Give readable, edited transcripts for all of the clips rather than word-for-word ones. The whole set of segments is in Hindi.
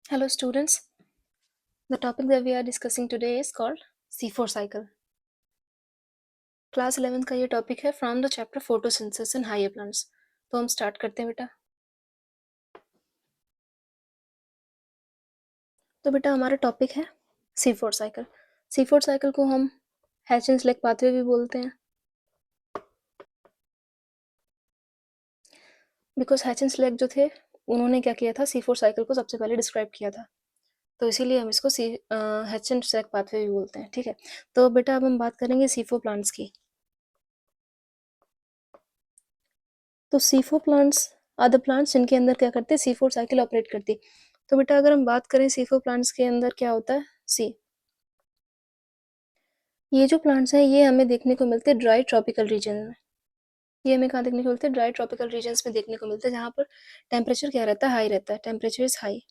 Hello students, the topic that we are discussing today is called C4 cycle. Class 11th का ये टॉपिक है from the chapter photosynthesis in higher plants. तो हम स्टार्ट करते हैं बेटा। तो बेटा हमारा टॉपिक है C4 साइकिल। C4 साइकिल को हम हैचेंस-लेक पाथवे भी बोलते हैं, बिकॉज हैचेंस-लेक जो थे उन्होंने क्या किया था, C4 साइकिल को सबसे पहले डिस्क्राइब किया था, तो इसीलिए हम इसको हैचेंस-लेक पाथवे भी बोलते हैं। ठीक है, तो बेटा अब हम बात करेंगे C4 प्लांट्स की। तो C4 plants are the plants जिनके अंदर क्या करते हैं, C4 साइकिल ऑपरेट करती है। तो बेटा अगर हम बात करें C4 प्लांट्स के अंदर क्या होता है, ये जो प्लांट्स हैं ये हमें देखने को मिलते हैं ड्राई ट्रॉपिकल रीजन में। ये हमें कहाँ देखने को मिलते हैं, ड्राई ट्रॉपिकल रीजन्स में देखने को मिलते हैं, जहाँ पर टेम्परेचर क्या रहता है, हाई रहता है, टेम्परेचर इज हाई।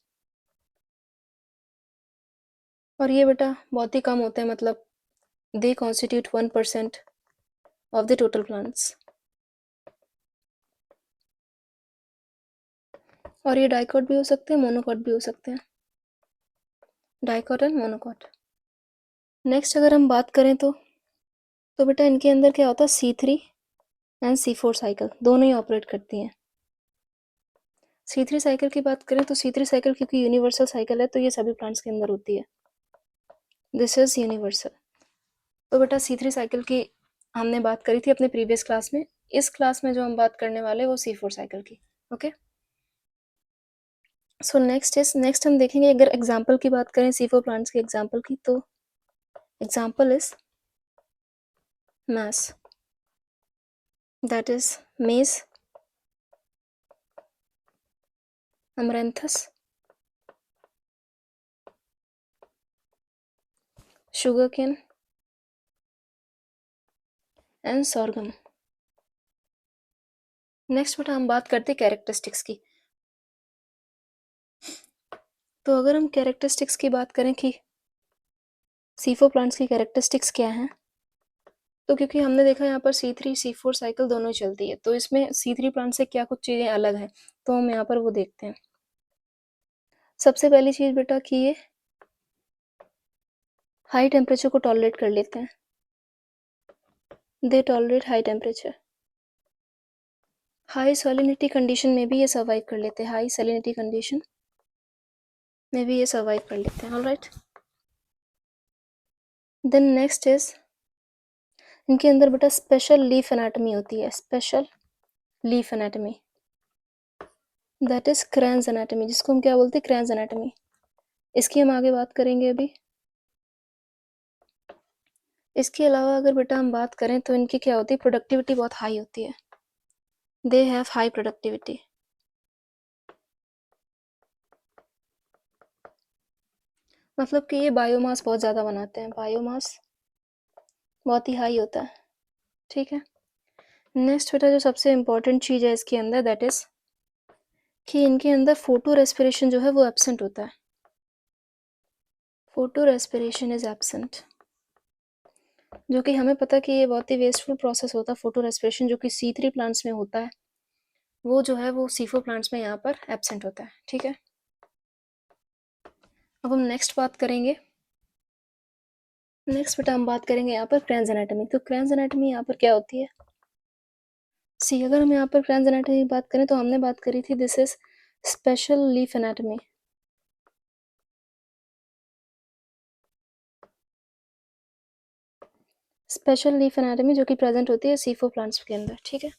और ये बेटा बहुत ही कम होते हैं, मतलब they constitute 1% of the total plants. और ये डाइकॉट भी हो सकते हैं, मोनोकॉट भी हो सकते हैं, डाइकॉट एंड मोनोकॉट। नेक्स्ट अगर हम बात करें तो बेटा इनके अंदर क्या होता है, C3 एंड C4 साइकिल दोनों ही ऑपरेट करती हैं। C3 साइकिल की बात करें तो C3 साइकिल क्योंकि यूनिवर्सल साइकिल है तो ये सभी प्लांट्स के अंदर होती है, दिस इज यूनिवर्सल। तो बेटा C3 साइकिल की हमने बात करी थी अपने प्रीवियस क्लास में। इस क्लास में जो हम बात करने वाले हैं वो C4 साइकिल की। ओके, सो नेक्स्ट हम देखेंगे, अगर एग्जांपल की बात करें C4 प्लांट्स के एग्जांपल की, तो example is maize, that is maize, amaranthus, sugar cane and sorghum. Next बेटा हम बात करते हैं कैरेक्टरिस्टिक्स की। तो अगर हम कैरेक्टरिस्टिक्स की बात करें कि C4 प्लांट्स की कैरेक्टरिस्टिक्स क्या हैं, तो क्योंकि हमने देखा यहाँ पर C3 C4 साइकिल दोनों ही चलती है, तो इसमें C3 प्लांट से क्या कुछ चीज़ें अलग हैं, तो हम यहाँ पर वो देखते हैं। सबसे पहली चीज़ बेटा कि ये हाई टेम्परेचर को टॉलरेट कर लेते हैं, दे tolerate high temperature. High salinity condition में भी ये सर्वाइव कर लेते हैं, हाई सैलिनिटी कंडीशन में भी ये सर्वाइव कर लेते हैं। ऑलराइट, देन नेक्स्ट इज इनके अंदर बेटा स्पेशल लीफ एनाटमी होती है, special leaf anatomy, that is kranz anatomy, जिसको हम क्या बोलते हैं, क्रैन्स एनाटमी। इसकी हम आगे बात करेंगे अभी। इसके अलावा अगर बेटा हम बात करें तो इनकी क्या होती है, प्रोडक्टिविटी बहुत हाई होती है, दे हैव हाई प्रोडक्टिविटी। मतलब कि ये बायोमास बहुत ज़्यादा बनाते हैं, बायोमास बहुत ही हाई होता है। ठीक है, नेक्स्ट बेटा जो सबसे इम्पोर्टेंट चीज़ है इसके अंदर, दैट इज कि इनके अंदर फोटो रेस्पिरेशन जो है वो एब्सेंट होता है, फोटो रेस्पिरेशन इज एब्सेंट, जो कि हमें पता कि ये बहुत ही वेस्टफुल प्रोसेस होता है, फोटो रेस्पिरेशन जो कि C3 प्लांट्स में होता है, वो जो है वो C4 प्लांट्स में यहाँ पर एब्सेंट होता है। ठीक है, अब हम नेक्स्ट बात करेंगे। नेक्स्ट बेटा हम बात करेंगे यहाँ पर क्रैन्स एनाटमी। तो क्रैन्स एनाटमी यहाँ पर क्या होती है, सी अगर हम यहाँ पर क्रैन्स एनाटमी की बात करें तो हमने बात करी थी, this is special leaf anatomy, special leaf anatomy जो कि प्रेजेंट होती है C4 प्लांट्स के अंदर। ठीक है,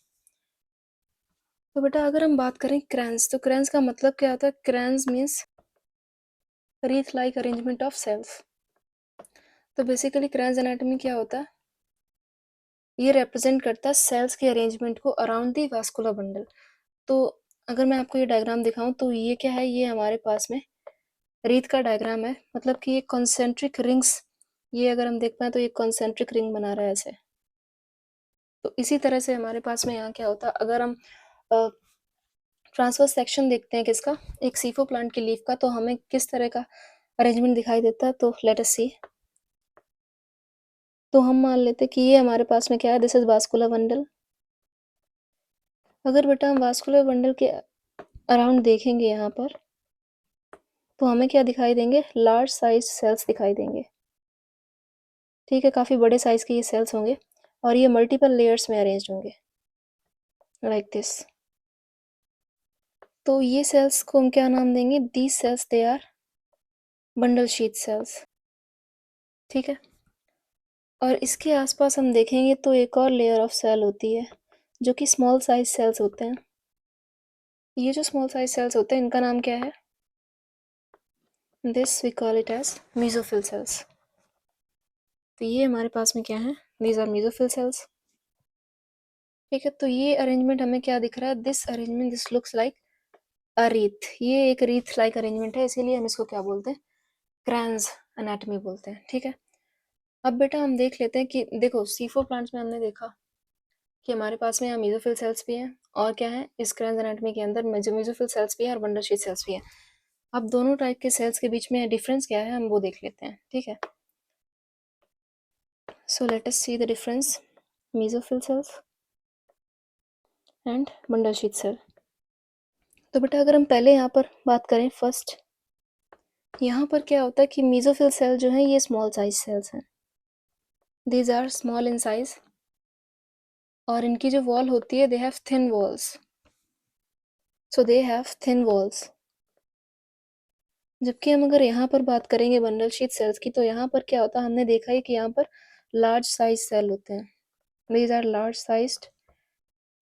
तो बेटा अगर हम बात करें क्रैन्स, तो क्रैन्स का मतलब क्या होता है, kranz means wreath like arrangement of cells. तो बेसिकली क्रैन्स एनाटमी क्या होता है, ये रिप्रेजेंट करता है सेल्स के अरेंजमेंट को अराउंड दी वास्कुलर बंडल। तो अगर मैं आपको ये डायग्राम दिखाऊं तो ये क्या है, ये हमारे पास में रीत का डायग्राम है, मतलब कि ये कॉन्सेंट्रिक रिंग्स, ये अगर हम देख पाए तो ये कॉन्सेंट्रिक रिंग बना रहा है ऐसे। तो इसी तरह से हमारे पास में यहाँ क्या होता है, अगर हम ट्रांसवर्स सेक्शन देखते हैं किसका, एक C4 प्लांट की लीफ का, तो हमें किस तरह का अरेंजमेंट दिखाई देता है, तो लेट अस सी। तो हम मान लेते हैं कि ये हमारे पास में क्या है, दिस इज वास्कुलर बंडल। अगर बेटा हम वास्कुलर बंडल के अराउंड देखेंगे यहाँ पर, तो हमें क्या दिखाई देंगे, लार्ज साइज सेल्स दिखाई देंगे, ठीक है। काफ़ी बड़े साइज के ये सेल्स होंगे और ये मल्टीपल लेयर्स में अरेंज होंगे लाइक दिस। तो ये सेल्स को हम क्या नाम देंगे, these cells they are bundle sheath cells, ठीक है। और इसके आसपास हम देखेंगे तो एक और लेयर ऑफ सेल होती है जो कि स्मॉल साइज सेल्स होते हैं। ये जो स्मॉल साइज सेल्स होते हैं इनका नाम क्या है, this we call it as mesophyll cells. तो ये हमारे पास में क्या है, दीज आर मेसोफिल सेल्स, ठीक है। तो ये अरेंजमेंट हमें क्या दिख रहा है, this arrangement this looks like a wreath, ये एक रीथ लाइक अरेंजमेंट है, इसीलिए हम इसको क्या बोलते हैं, क्रैंस एनाटॉमी बोलते हैं, ठीक है। अब बेटा हम देख लेते हैं कि देखो C4 प्लांट्स में हमने देखा कि हमारे पास में यहाँ मेसोफिल सेल्स भी हैं और क्या है, इस क्रैंस एनाटॉमी के अंदर मेसोफिल सेल्स भी है और बंडल शीथ सेल्स भी है। अब दोनों टाइप के सेल्स के बीच में डिफरेंस क्या है हम वो देख लेते हैं, ठीक है। So let us see the difference mesophyll cells and bundle sheath cell. तो बेटा अगर हम पहले यहाँ पर बात करें फर्स्ट, यहाँ पर क्या होता है कि मेसोफिल सेल जो है ये स्मॉल साइज सेल्स हैं, these are small in size, और इनकी जो वॉल होती है they have thin walls, so they have thin walls. जबकि हम अगर यहाँ पर बात करेंगे बंडल शीथ सेल्स की, तो यहाँ पर क्या होता है, हमने देखा है कि यहाँ पर लार्ज साइज सेल होते हैं, these are large sized,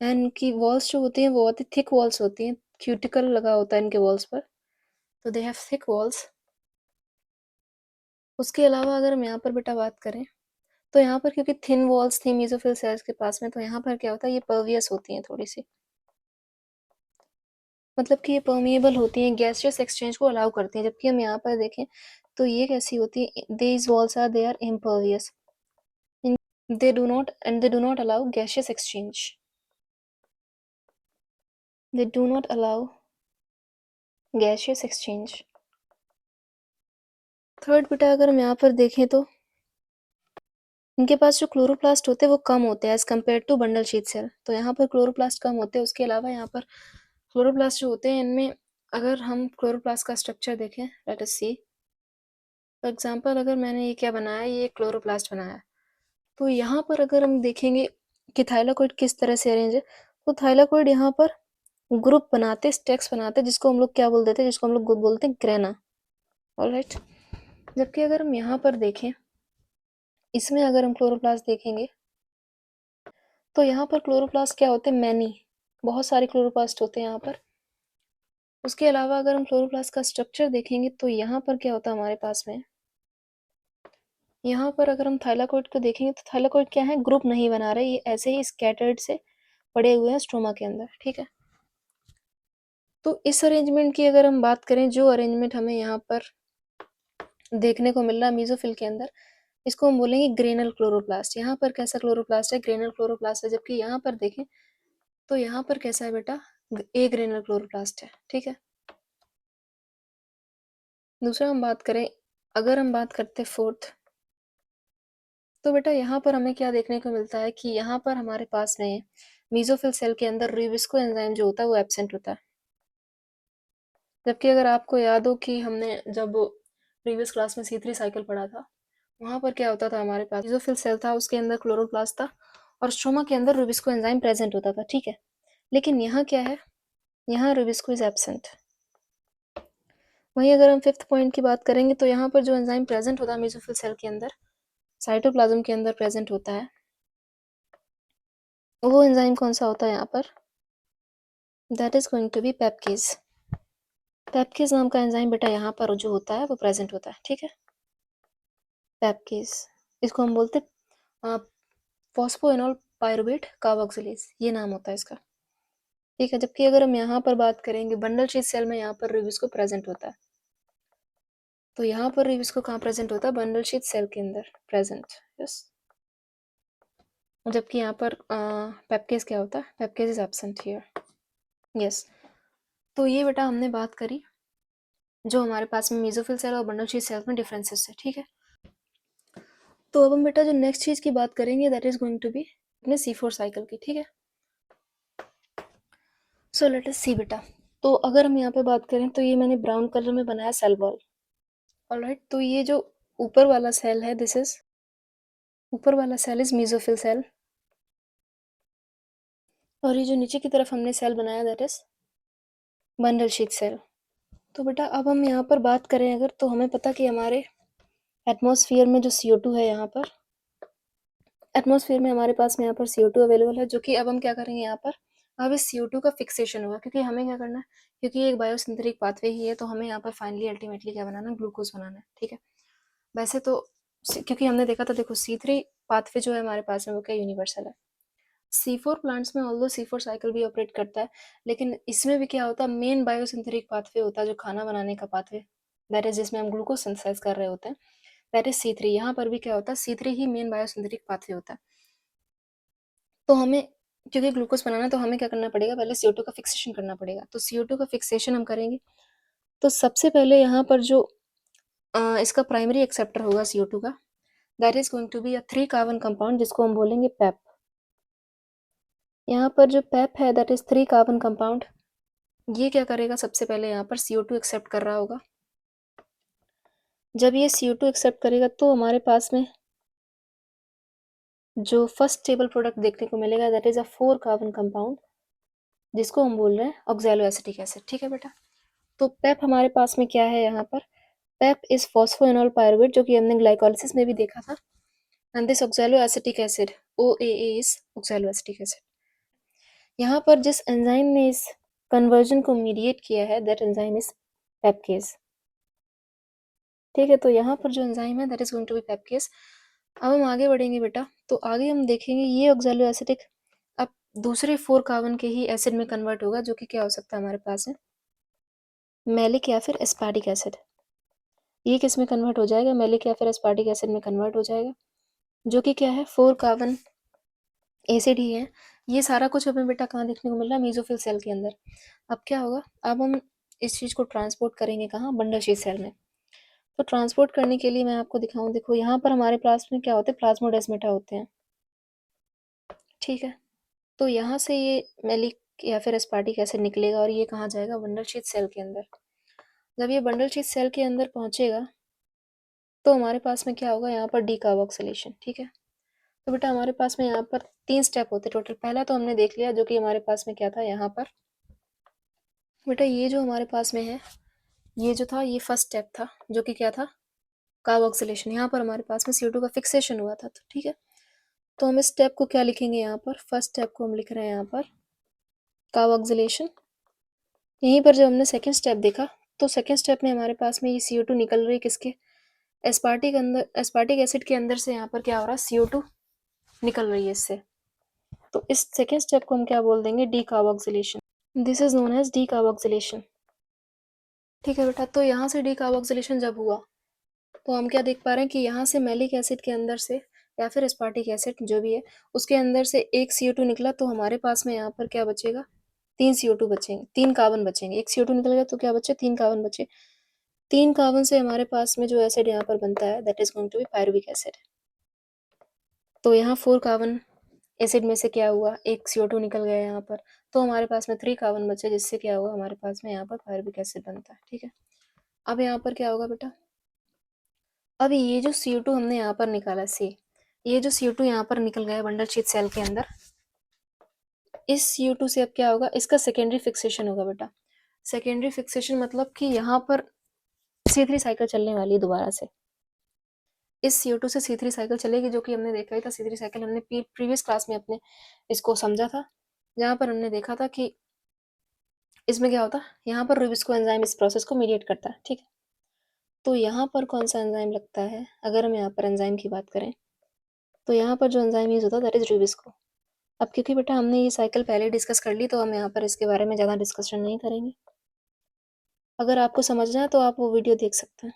and इनकी वॉल्स जो होती हैं वो बहुत ही थिक वॉल्स होती हैं, क्यूटिकल लगा होता है इनके वॉल्स पर, तो दे हैव थिक वॉल्स। उसके अलावा अगर हम यहाँ पर बेटा बात करें तो यहाँ पर क्योंकि थिन वॉल्स थी मेसोफिल सेल्स के पास में, तो यहाँ पर क्या होता है, ये परवियस होती हैं थोड़ी सी, मतलब कि ये परमिएबल होती हैं, गैसियस एक्सचेंज को अलाउ करती हैं। जबकि हम यहाँ पर देखें तो ये कैसी होती है, these walls are they are impervious, they do not allow gaseous exchange, they do not allow gaseous exchange। Third बेटा अगर हम यहाँ पर देखें तो इनके पास जो क्लोरोप्लास्ट होते हैं वो कम होते हैं as compare to bundle sheath cell, तो यहाँ पर क्लोरोप्लास्ट कम होते हैं। उसके अलावा यहाँ पर क्लोरोप्लास्ट जो होते हैं इनमें अगर हम क्लोरोप्लास्ट का स्ट्रक्चर देखें, let us see for example, अगर मैंने ये क्या बनाया, ये क्लोरोप्लास्ट बनाया, तो यहाँ पर अगर हम देखेंगे कि थाइलाकोइड किस तरह से अरेंज है, तो थाइलाकोइड यहाँ पर ग्रुप बनाते, स्टेक्स बनाते, जिसको हम लोग क्या बोल देते हैं, जिसको हम लोग बोलते हैं ग्रेना, ऑलराइट। जबकि अगर हम यहाँ पर देखें, इसमें अगर हम क्लोरोप्लास्ट देखेंगे तो यहाँ पर क्लोरोप्लास्ट क्या होते हैं, मैनी, बहुत सारे क्लोरोप्लास्ट होते हैं यहाँ पर। उसके अलावा अगर हम क्लोरोप्लास्ट का स्ट्रक्चर देखेंगे तो यहाँ पर क्या होता है हमारे पास में, यहाँ पर अगर हम थाइलाकोइड को देखेंगे तो थाइलाकोइड क्या है, ग्रुप नहीं बना रहे, ये ऐसे ही स्कैटर्ड से पड़े हुए हैं स्ट्रोमा के अंदर, ठीक है। तो इस अरेंजमेंट की अगर हम बात करें, जो अरेंजमेंट हमें यहाँ पर देखने को मिल रहा है मेसोफिल के अंदर, इसको हम बोलेंगे ग्रेनल क्लोरोप्लास्ट। यहाँ पर कैसा क्लोरोप्लास्ट है, ग्रेनल क्लोरोप्लास्ट है। जबकि यहाँ पर देखें तो यहाँ पर कैसा है बेटा, ए ग्रेनल क्लोरोप्लास्ट है, ठीक है। दूसरा हम बात करें, अगर हम बात करते फोर्थ, तो बेटा यहाँ पर हमें क्या देखने को मिलता है कि यहाँ पर हमारे पास में मेसोफिल सेल के अंदर रिविस्को एंजाइम जो होता है वो एब्सेंट होता है। जबकि अगर आपको याद हो कि हमने जब प्रीवियस क्लास में C3 साइकिल पढ़ा था, वहाँ पर क्या होता था, हमारे पास मेसोफिल सेल था, उसके अंदर क्लोरोप्लास्ट था और स्ट्रोमा के अंदर रुबिस्को एंजाइम प्रेजेंट होता था, ठीक है। लेकिन यहाँ क्या है, यहाँ रुबिस्को इज एब्सेंट। वहीं अगर हम फिफ्थ पॉइंट की बात करेंगे तो यहाँ पर जो एंजाइम प्रेजेंट होता है मेसोफिल सेल के अंदर, साइटोप्लाज्म के अंदर प्रेजेंट होता है, वो एंजाइम कौन सा होता है यहाँ पर, that is going to be PEPcase. PEPcase नाम का एंजाइम बेटा यहाँ पर जो होता है वो प्रेजेंट होता है, ठीक है, पेप्केज। इसको हम बोलते हैं फॉस्फोएनोल पायरुवेट कार्बोक्सिलेज, ये नाम होता है इसका, ठीक है। जबकि अगर हम यहाँ पर बात करेंगे बंडल शीथ सेल में, यहाँ पर रिविस्को प्रेजेंट होता है, तो यहाँ पर रिविस्को कहाँ प्रेजेंट होता है, बंडल शीथ सेल के अंदर प्रेजेंट, यस। जबकि यहाँ पर पेप्केज क्या होता है, पेप्केज इज एब्सेंट हियर, यस। तो ये बेटा हमने बात करी जो हमारे पास में मेसोफिल सेल और बंडल शीथ सेल में डिफरेंसेस है, ठीक है। तो अब हम बेटा जो नेक्स्ट चीज की बात करेंगे that is going to be अपने C4 साइकिल की, ठीक है। सो लेट अस सी बेटा, तो अगर हम यहाँ पे बात करें तो ये मैंने ब्राउन कलर में बनाया सेल वॉल। ऑलराइट, तो ये जो ऊपर वाला सेल है, दिस इज ऊपर वाला सेल इज मेसोफिल सेल, और ये जो नीचे की तरफ हमने सेल बनाया that is bundle sheath cell. तो बेटा अब हम यहाँ पर बात करें अगर, तो हमें पता कि हमारे एटमॉस्फेयर में जो CO2 है, यहाँ पर एटमॉस्फेयर में हमारे पास में यहाँ पर CO2 अवेलेबल है, जो कि अब हम क्या करेंगे यहाँ पर, अब इस CO2 का फिक्सेशन होगा, क्योंकि हमें क्या करना है, क्योंकि ये एक बायोसिंथेटिक पाथवे ही है, तो हमें यहाँ पर फाइनली अल्टीमेटली क्या बनाना है, ग्लूकोज बनाना है। ठीक है, वैसे तो क्योंकि हमने देखा था, देखो C3 पाथवे जो है हमारे पास में वो क्या यूनिवर्सल है। C4 प्लांट्स में ऑल्दो C4 साइकिल भी ऑपरेट करता है, लेकिन इसमें भी क्या होता है, मेन बायोसिंथेटिक पाथवे होता है जो खाना बनाने का पाथवे, दैट इज जिसमें हम ग्लूकोज सिंथेसाइज कर रहे होते हैं, दैट इज C3। यहाँ पर भी क्या होता है, C3 ही मेन बायोसिंथेटिक पाथवे होता है। तो हमें क्योंकि ग्लूकोज बनाना है, तो हमें क्या करना पड़ेगा, पहले CO2 का फिक्सेशन करना पड़ेगा। तो CO2 का फिक्सेशन हम करेंगे, तो सबसे पहले यहाँ पर जो इसका प्राइमरी एक्सेप्टर होगा CO2 का, that is going to be a 3 carbon compound, जिसको हम बोलेंगे पेप। यहाँ पर जो पेप है दैट इज 3 कार्बन कंपाउंड, ये क्या करेगा, सबसे पहले यहाँ पर CO2 एक्सेप्ट कर रहा होगा। जब ये CO2 एक्सेप्ट करेगा तो हमारे पास में जो फर्स्ट स्टेबल प्रोडक्ट देखने को मिलेगा that is a 4 carbon compound, जिसको हम बोल रहे हैं ऑक्सैलोएसिटिक एसिड। ठीक है बेटा, तो पेप हमारे पास में क्या है यहाँ पर, पेप इज फॉस्फोएनोल पायरुवेट, जो कि हमने ग्लाइकोलिसिस में भी देखा था, and this oxaloacetic acid OAA is oxaloacetic acid. यहाँ पर जिस एंजाइम ने इस कन्वर्जन को मीडिएट किया है दैट एंजाइम इज पेपकेज। ठीक है, तो यहाँ पर जो एंजाइम है that is going to be PEPcase. अब हम आगे बढ़ेंगे बेटा, तो आगे हम देखेंगे ये ऑक्सैलोएसिटिक अब दूसरे 4 कार्बन के ही एसिड में कन्वर्ट होगा, जो कि क्या हो सकता है हमारे पास है, मैलिक या फिर एस्पार्टिक एसिड। ये किस में कन्वर्ट हो जाएगा, मैलिक या फिर एस्पार्टिक एसिड में कन्वर्ट हो जाएगा, जो कि क्या है 4 कार्बन एसिड ही है। ये सारा कुछ हमें बेटा कहाँ देखने को मिल रहा है, मेसोफिल सेल के अंदर। अब क्या होगा, अब हम इस चीज़ को ट्रांसपोर्ट करेंगे कहाँ, बंडल शीथ सेल में। तो ट्रांसपोर्ट करने के लिए मैं आपको दिखाऊं, देखो यहाँ पर हमारे पास में क्या होते हैं, प्लाज्मोडेस्माटा होते हैं। ठीक है, तो यहाँ से ये मैलिक या फिर एस्पार्टिक एसिड निकलेगा और ये कहाँ जाएगा, बंडल शीथ सेल के अंदर। जब ये बंडल शीथ सेल के अंदर पहुंचेगा तो हमारे पास में क्या होगा, यहाँ पर डीकार्बोक्सिलेशन। ठीक है, तो बेटा हमारे पास में यहाँ पर 3 स्टेप होते टोटल। पहला तो हमने देख लिया, जो कि हमारे पास में क्या था यहाँ पर, बेटा ये जो हमारे पास में है, ये जो था ये फर्स्ट स्टेप था, जो कि क्या था, कार्बोक्सिलेशन। यहाँ पर हमारे पास में CO2 का फिक्सेशन हुआ था। तो ठीक है, तो हम इस स्टेप को क्या लिखेंगे, यहाँ पर फर्स्ट स्टेप को हम लिख रहे हैं यहाँ पर कार्बोक्सिलेशन। यहीं पर जब हमने सेकेंड स्टेप देखा, तो सेकेंड स्टेप में हमारे पास में ये CO2 निकल रही किसके, एस्पार्टिक एसिड के अंदर से। यहाँ पर क्या हो रहा है, CO2 निकल रही है इससे। तो इस सेकेंड स्टेप को हम क्या बोल देंगे, decarboxylation. This is known as decarboxylation. ठीक है बेटा, तो यहाँ से डीकार्बोक्सिलेशन जब हुआ, तो हम क्या देख पा रहे हैं कि यहाँ से मैलिक एसिड के अंदर से या फिर एस्पार्टिक एसिड जो भी है, उसके अंदर से एक CO2 निकला, तो हमारे पास में यहाँ पर क्या बचेगा, 3 CO2 बचेंगे, 3 कार्बन बचेंगे। एक CO2 निकल गया तो क्या बचे, 3 कार्बन बचे। 3 कार्बन से हमारे पास में जो एसिड यहाँ पर बनता है that is going to be pyruvic acid. तो यहाँ 4 कार्बन एसिड में से क्या हुआ, एक CO2 निकल गया यहाँ पर, तो हमारे पास में 3 कार्बन बचे, जिससे क्या हुआ, हमारे पास में यहाँ पर पायरुविक एसिड बनता है। ठीक है, अब यहाँ पर क्या होगा बेटा, अब ये जो CO2 हमने यहाँ पर निकाला ये जो CO2 यहाँ पर निकल गया बंडल शीथ सेल के अंदर, इस CO2 से अब क्या होगा, इसका सेकेंडरी फिक्सेशन होगा बेटा। सेकेंडरी फिक्सेशन मतलब कि यहाँ पर C3 साइकिल चलने वाली है दोबारा से। इस CO2 से C3 साइकिल चलेगी, जो कि हमने देखा ही था। C3 साइकिल हमने प्रीवियस क्लास में अपने इसको समझा था, जहाँ पर हमने देखा था कि इसमें क्या होता है, यहाँ पर रुबिस्को एंजाइम इस प्रोसेस को मीडिएट करता है। ठीक है, तो यहाँ पर कौन सा एंजाइम लगता है, अगर हम यहाँ पर एंजाइम की बात करें, तो यहाँ पर जो एंजाइम यूज होता है दैट इज रुबिस्को। अब क्योंकि बेटा हमने ये साइकिल पहले डिस्कस कर ली, तो हम यहाँ पर इसके बारे में ज़्यादा डिस्कशन नहीं करेंगे। अगर आपको समझना है तो आप वो वीडियो देख सकते हैं।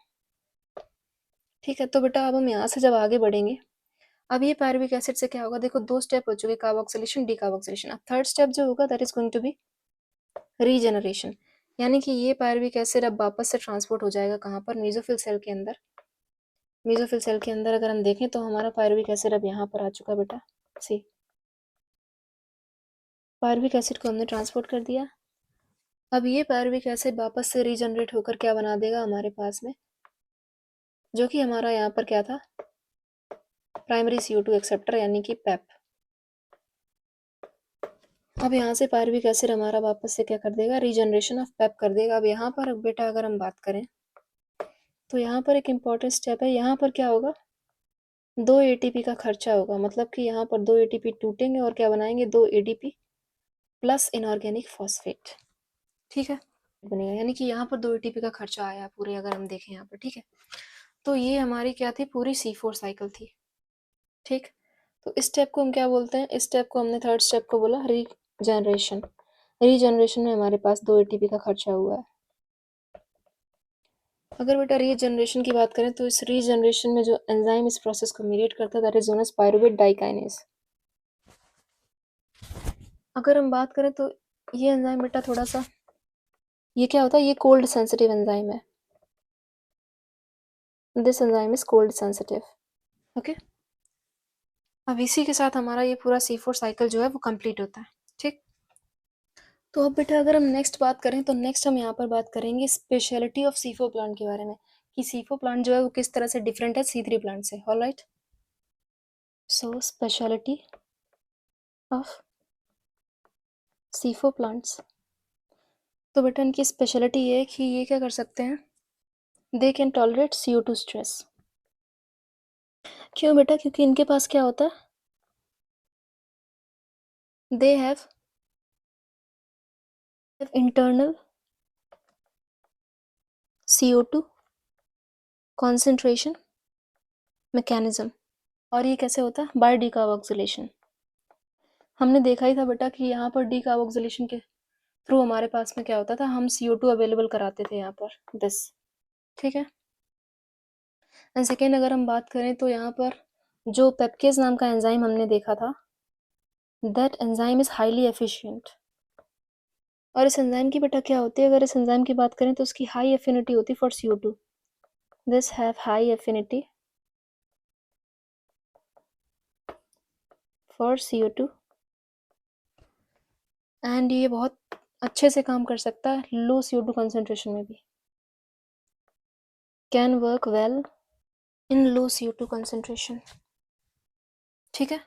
ठीक है, तो बेटा अब हम यहाँ से जब आगे बढ़ेंगे, अब ये पायरुविक एसिड से क्या होगा, देखो 2 स्टेप हो चुके, कार्बोक्सिलेशन, डीकार्बोक्सिलेशन। अब थर्ड स्टेप जो होगा that is going to be regeneration, यानी कि ये पायरुविक एसिड अब वापस से ट्रांसपोर्ट हो जाएगा कहाँ पर, मेसोफिल सेल के अंदर। मेसोफिल सेल के अंदर अगर हम देखें तो हमारा पायरुविक एसिड अब यहाँ पर आ चुका बेटा। सी पायरुविक एसिड को हमने ट्रांसपोर्ट कर दिया, अब ये पायरुविक एसिड वापस से रीजनरेट होकर क्या बना देगा हमारे पास में, जो कि हमारा यहाँ पर क्या था, प्राइमरी CO2 एक्सेप्टर यानी कि पैप। अब यहाँ से पायरुविक एसिड हमारा वापस से क्या कर देगा, रीजनरेशन ऑफ पैप कर देगा। अब यहाँ पर बेटा अगर हम बात करें तो यहाँ पर एक इम्पॉर्टेंट स्टेप है, यहाँ पर क्या होगा, 2 ATP का खर्चा होगा, मतलब कि यहाँ पर 2 ATP टूटेंगे और क्या बनाएंगे, 2 ADP प्लस इनऑर्गेनिक फॉस्फेट, ठीक है, बनेगा। यानी कि यहाँ पर 2 ATP का खर्चा आया पूरे, अगर हम देखें यहाँ पर, ठीक है। तो ये हमारी क्या थी, पूरी C4 साइकिल थी, ठीक। तो इस स्टेप को हम क्या बोलते हैं, इस स्टेप को हमने थर्ड स्टेप को बोला रीजनरेशन। रीजनरेशन में हमारे पास 2 ATP का खर्चा हुआ है। अगर बेटा रीजनरेशन की बात करें तो इस रीजनरेशन में जो एंजाइम इस प्रोसेस को मीडिएट करता है that is known as pyruvate dikinase. अगर हम बात करें तो ये एंजाइम बेटा थोड़ा सा, ये क्या होता है, ये कोल्ड सेंसिटिव एंजाइम है, this enzyme is cold sensitive, okay. अब इसी के साथ हमारा ये पूरा C4 साइकिल जो है वो कंप्लीट होता है, ठीक। तो अब बेटा अगर हम नेक्स्ट बात करें तो नेक्स्ट हम यहाँ पर बात करेंगे स्पेशलिटी ऑफ C4 प्लांट के बारे में, कि C4 प्लांट जो है वो किस तरह से डिफरेंट है C3 प्लांट से, alright. So speciality of C4 plants, तो बेटा इनकी स्पेशलिटी ये है कि ये क्या कर सकते हैं, they can tolerate CO2 stress. क्यों बेटा, क्योंकि इनके पास क्या होता है, they have internal CO2 concentration mechanism. और ये कैसे होता है, बाय डीकार्बोक्सिलेशन। हमने देखा ही था बेटा कि यहाँ पर डीकार्बोक्सिलेशन के थ्रू हमारे पास में क्या होता था, हम CO2 अवेलेबल कराते थे यहाँ पर, दिस, ठीक है। एंड सेकेंड अगर हम बात करें तो यहाँ पर जो पेप्केज नाम का एंजाइम हमने देखा था, that enzyme is highly efficient. और इस एंजाइम की बेटा क्या होती है, अगर इस एंजाइम की बात करें तो उसकी हाई एफिनिटी होती है for CO2, this have high affinity for CO2 and ये बहुत अच्छे से काम कर सकता है लो CO2 कंसेंट्रेशन में भी, can work well in low CO2 concentration, ठीक है।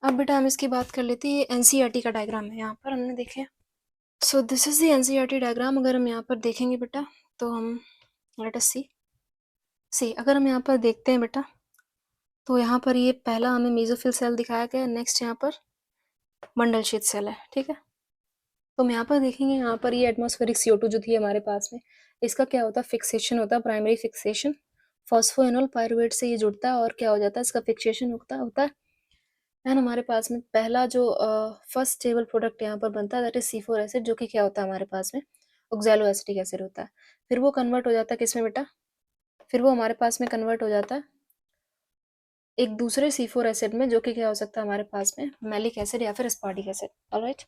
अब बेटा हम इसकी बात कर लेते हैं, ये NCERT का डायग्राम है, यहाँ पर हमने देखे। So this is the NCERT diagram. अगर हम यहाँ पर देखेंगे बेटा तो हम लेट अस सी अगर हम यहाँ पर देखते हैं बेटा तो यहाँ पर ये पहला हमें मेसोफिल सेल दिखाया गया है, नेक्स्ट यहाँ पर मंडल शीथ सेल है, ठीक है। तो हम यहाँ पर देखेंगे, यहाँ पर ये एटमॉस्फेरिक CO2 जो थी हमारे पास में, इसका क्या होता है, फिक्सेशन होता है, प्राइमरी फिक्सेशन फॉस्फोएनोल पायरुवेट से ये जुड़ता है और क्या हो जाता है, इसका फिक्सेशन होता है एंड हमारे पास में पहला जो फर्स्ट स्टेबल प्रोडक्ट यहाँ पर बनता है दैट इज C4 एसिड, जो कि क्या होता है हमारे पास में, ऑक्सैलो एसिटिक एसिड होता है। फिर वो कन्वर्ट हो जाता है किसमें बेटा, फिर वो हमारे पास में कन्वर्ट हो जाता है एक दूसरे C4 एसिड में, जो कि क्या हो सकता है हमारे पास में, मैलिक एसिड या फिर एस्पार्टिक एसिड, ऑलराइट।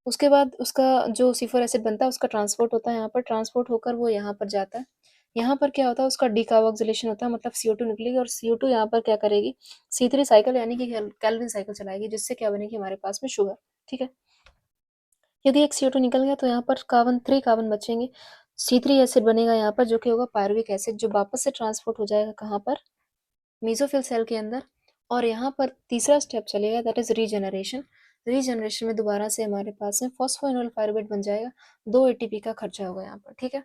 उसके बाद उसका जो C4 एसिड बनता है उसका ट्रांसपोर्ट होता है, यहाँ पर ट्रांसपोर्ट होकर वो यहाँ पर जाता है। यहाँ पर क्या होता है, उसका डीकार्बोक्सिलेशन होता है, मतलब CO2 निकलेगी और CO2 यहाँ पर क्या करेगी, C3 साइकिल यानी कि कैल्विन साइकिल चलाएगी, जिससे क्या बनेगी हमारे पास में शुगर, ठीक है। यदि एक CO2 निकल गया तो यहाँ पर कार्बन बचेंगे, C3 एसिड बनेगा यहाँ पर, जो कि होगा पायरुविक एसिड, जो वापस से ट्रांसपोर्ट हो जाएगा कहाँ पर, मेसोफिल सेल के अंदर। और यहाँ पर तीसरा स्टेप चलेगा दैट इज रीजनरेशन। रीजनरेशन में दोबारा से हमारे पास में फॉस्फोएनोल पायरुवेट बन जाएगा, 2 ATP का खर्चा होगा यहाँ पर, ठीक है।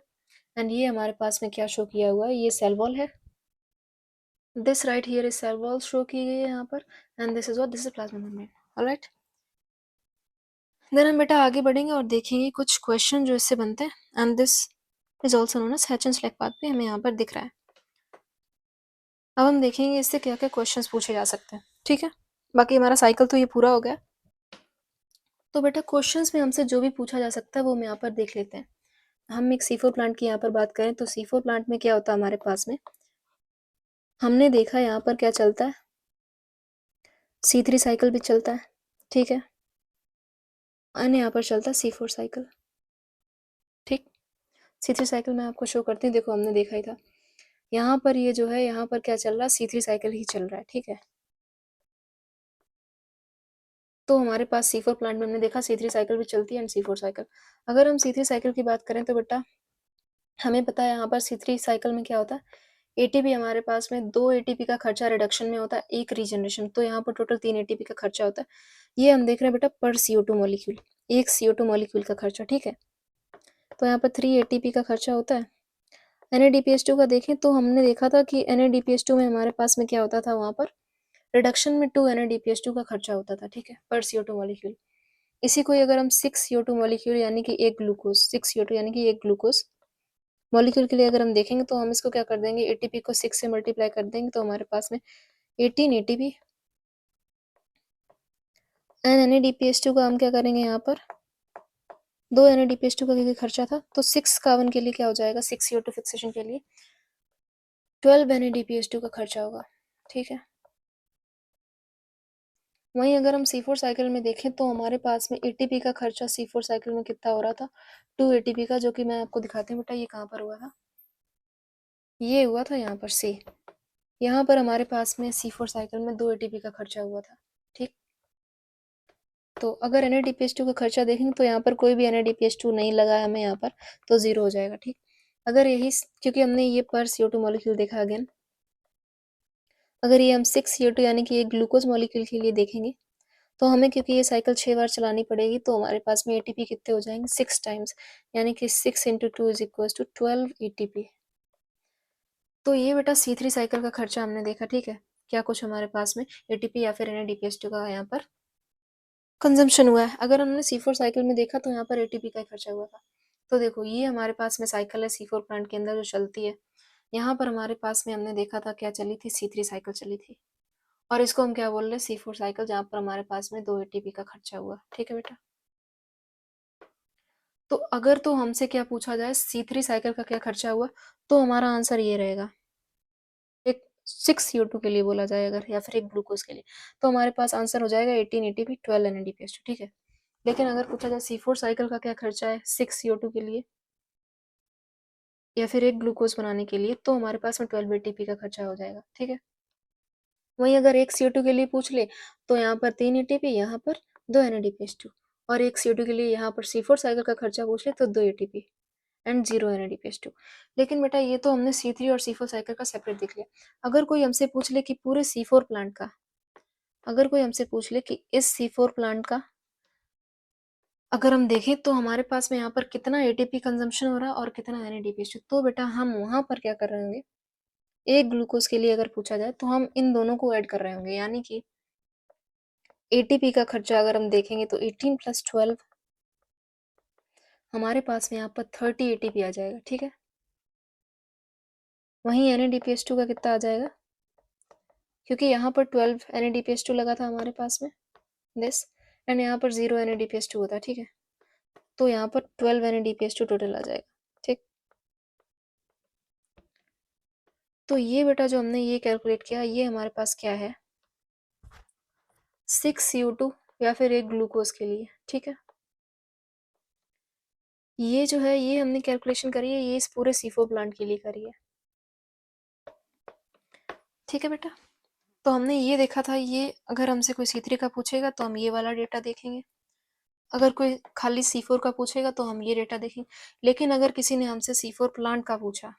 एंड ये हमारे पास में क्या शो किया हुआ है, ये सेल वॉल है, this right here is cell wall show की गई है यहाँ पर, and this is what, this is plasma membrane, alright. Then हम बेटा आगे बढ़ेंगे और देखेंगे कुछ क्वेश्चन जो इससे बनते हैं, and this is also known as Hatch Slack pathway, हमें यहाँ पर दिख रहा है। अब हम देखेंगे इससे क्या क्या क्वेश्चन पूछे जा सकते हैं, ठीक है। बाकी हमारा साइकिल तो ये पूरा हो गया। तो बेटा क्वेश्चंस में हमसे जो भी पूछा जा सकता है वो हम यहाँ पर देख लेते हैं। हम एक C4 प्लांट की यहाँ पर बात करें तो C4 प्लांट में क्या होता है हमारे पास में, हमने देखा यहाँ पर क्या चलता है, C3 साइकिल भी चलता है, ठीक है, एंड यहाँ पर चलता है C4 साइकिल, ठीक। C3 साइकिल मैं आपको शो करती हूँ, देखो हमने देखा ही था, यहाँ पर ये जो है यहाँ पर क्या चल रहा है, C3 साइकिल ही चल रहा है, ठीक है। तो हमारे पास C4 प्लांट में हमने देखा C3 साइकिल भी चलती है एंड C4 साइकिल। अगर हम C3 साइकिल की बात करें तो बेटा हमें पता है यहाँ पर C3 साइकिल में क्या होता है, एटीपी हमारे पास में 2 एटीपी का खर्चा रिडक्शन में होता है, 1 रीजनरेशन, तो यहाँ पर टोटल 3 एटीपी का खर्चा होता है। ये हम देख रहे हैं बेटा पर CO2 मॉलिक्यूल, एक CO2 मॉलिक्यूल का खर्चा, ठीक है। तो यहाँ पर 3 एटीपी का खर्चा होता है। NADPH2 का देखें तो हमने देखा था कि NADPH2 में हमारे पास में क्या होता था, वहाँ पर रिडक्शन में 2 NADPH2 का खर्चा होता था, ठीक है, पर CO2 मॉलिक्यूल। इसी को अगर हम 6 CO2 मॉलिक्यूल यानी कि एक ग्लूकोज, 6 CO2 यानी कि एक ग्लूकोज मॉलिक्यूल के लिए अगर हम देखेंगे तो हम इसको क्या कर देंगे, एटीपी को 6 से मल्टीप्लाई कर देंगे तो हमारे पास में 18 एटीपी एंड NADPH2 का हम क्या करेंगे, यहाँ पर 2 NADPH2 का क्योंकि खर्चा था तो 6 कार्बन के लिए क्या हो जाएगा, 6 CO2 फिक्सेशन के लिए 12 NADPH2 का खर्चा होगा, ठीक है। वहीं अगर हम C4 साइकिल में देखें तो हमारे पास में एटीपी का खर्चा C4 साइकिल में कितना हो रहा था, 2 एटीपी का, जो कि मैं आपको दिखाती हूँ बेटा, ये कहाँ पर हुआ था, ये हुआ था यहाँ पर C, यहाँ पर हमारे पास में C4 साइकिल में 2 एटीपी का खर्चा हुआ था, ठीक। तो अगर NADPH2 का खर्चा देखेंगे तो यहाँ पर कोई भी NADPH2 नहीं लगा है हमें यहाँ पर, तो 0 हो जाएगा, ठीक। अगर यही क्योंकि हमने ये पर CO2 मॉलिक्यूल देखा अगेन, अगर ये हम 6 CO2 यानी कि एक ग्लूकोज मॉलिक्यूल के लिए देखेंगे तो हमें क्योंकि ये साइकिल 6 बार चलानी पड़ेगी तो हमारे पास में एटीपी कितने हो जाएंगे, 6 टाइम्स, यानी कि 6 × 2 इज इक्वल टू 12 एटीपी। तो ये बेटा C3 साइकिल का खर्चा हमने देखा, ठीक है, क्या कुछ हमारे पास में एटीपी या फिर NADPH2 का यहाँ पर कंजम्पशन हुआ है। अगर हमने C4 साइकिल में देखा तो यहाँ पर एटीपी का खर्चा हुआ था। तो देखो ये हमारे पास में साइकिल है C4 प्लांट के अंदर जो चलती है, यहाँ पर हमारे पास में हमने देखा था क्या चली थी, C3 साइकिल चली थी, और इसको हम क्या बोल रहे हैं, C4 साइकिल, जहाँ पर हमारे पास में 2 एटीपी का खर्चा हुआ, ठीक है बेटा। तो अगर तो हमसे क्या पूछा जाए C3 साइकिल का क्या खर्चा हुआ, तो हमारा आंसर ये रहेगा, एक 6 CO2 के लिए बोला जाए अगर, या फिर एक ग्लूकोज के लिए, तो हमारे पास आंसर हो जाएगा 18 एटीपी 12 NADPH2, ठीक है। लेकिन अगर पूछा जाए C4 साइकिल का क्या खर्चा है 6 CO2 के लिए या फिर एक ग्लूकोज बनाने के लिए, तो हमारे पास में 12 एटीपी का खर्चा हो जाएगा, ठीक है। वहीं अगर एक CO2 के लिए पूछ ले तो यहाँ पर 3 एटीपी, यहाँ पर 2 NADPH2, और एक CO2 के लिए यहाँ पर C4 साइकिल का खर्चा पूछ ले तो 2 एटीपी एंड 0 NADPH2। लेकिन बेटा ये तो हमने C3 और C4 साइकिल का सेपरेट देख लिया। अगर कोई हमसे पूछ ले कि पूरे C4 प्लांट का, अगर कोई हमसे पूछ ले कि इस C4 प्लांट का अगर हम देखें तो हमारे पास में यहाँ पर कितना एटीपी कंजम्पशन हो रहा है और कितना NADPH2, तो बेटा हम वहाँ पर क्या कर रहे होंगे, एक ग्लूकोज के लिए अगर पूछा जाए तो हम इन दोनों को ऐड कर रहे होंगे, यानी कि एटीपी का खर्चा अगर हम देखेंगे तो 18 + 12 हमारे पास में यहाँ पर 30 एटीपी आ जाएगा, ठीक है। वहीं NADPH2 का कितना आ जाएगा, क्योंकि यहाँ पर 12 NADPH2 लगा था हमारे पास में दिस, एंड यहाँ पर 0 NADPH2 होता है, ठीक है। तो यहाँ पर 12 NADPH2 टोटल आ जाएगा, ठीक। तो ये बेटा जो हमने ये कैलकुलेट किया, ये हमारे पास क्या है, 6 CO2 या फिर एक ग्लूकोज के लिए, ठीक है। ये जो है ये हमने कैलकुलेशन करी है, ये इस पूरे C4 प्लांट के लिए करी है, ठीक है बेटा। तो हमने ये देखा था, ये अगर हमसे कोई C3 का पूछेगा तो हम ये वाला डेटा देखेंगे, अगर कोई खाली C4 का पूछेगा तो हम ये डेटा देखेंगे। लेकिन अगर किसी ने हमसे C4 प्लांट का पूछा,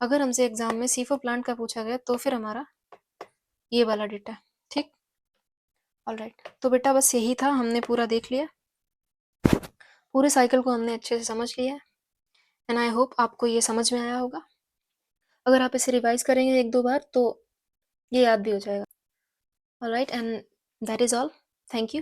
अगर हमसे एग्जाम में C4 प्लांट का पूछा गया तो फिर हमारा ये वाला डेटा, ठीक। ऑलराइट, तो बेटा बस यही था, हमने पूरा देख लिया, पूरे साइकिल को हमने अच्छे से समझ लिया एंड आई होप आपको ये समझ में आया होगा। अगर आप इसे रिवाइज करेंगे 1-2 बार तो ये याद भी हो जाएगा। Alright, and that is all, thank you.